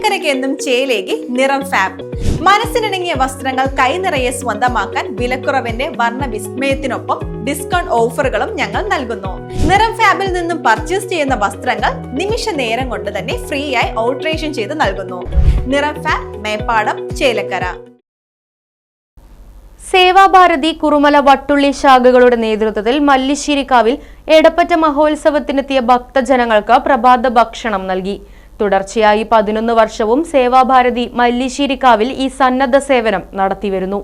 ചേലക്കരയ്ക്ക് എന്നും ചേലേക്ക് നിറം ഫാബ്. മനസ്സിനിണങ്ങിയ വസ്ത്രങ്ങൾ കൈനിറയെ സ്വന്തമാക്കാൻ വിലക്കുറവിന്റെ വർണ്ണ വിസ്മയത്തിനൊപ്പം ഡിസ്കൗണ്ട് ഓഫറുകളും ഞങ്ങൾ നൽകുന്നു. നിറം ഫാബിൽ നിന്നും പർച്ചേസ് ചെയ്യുന്ന വസ്ത്രങ്ങൾ നിമിഷ നേരം കൊണ്ട് തന്നെ ഫ്രീ ആയി ഓൾട്ടറേഷൻ ചെയ്ത് നൽകുന്നു. നിറം ഫാബ്, മേപ്പാടം, ചേലക്കര. സേവാഭാരതി കുറുമല വട്ടുള്ളി ശാഖകളുടെ നേതൃത്വത്തിൽ മല്ലിശ്ശേരിക്കാവിൽ എടപ്പറ്റ മഹോത്സവത്തിനെത്തിയ ഭക്തജനങ്ങൾക്ക് പ്രഭാത ഭക്ഷണം നൽകി. തുടർച്ചയായി 11 വർഷവും സേവാഭാരതി മല്ലിശ്ശേരിക്കാവിൽ ഈ സന്നദ്ധ സേവനം നടത്തിവരുന്നു.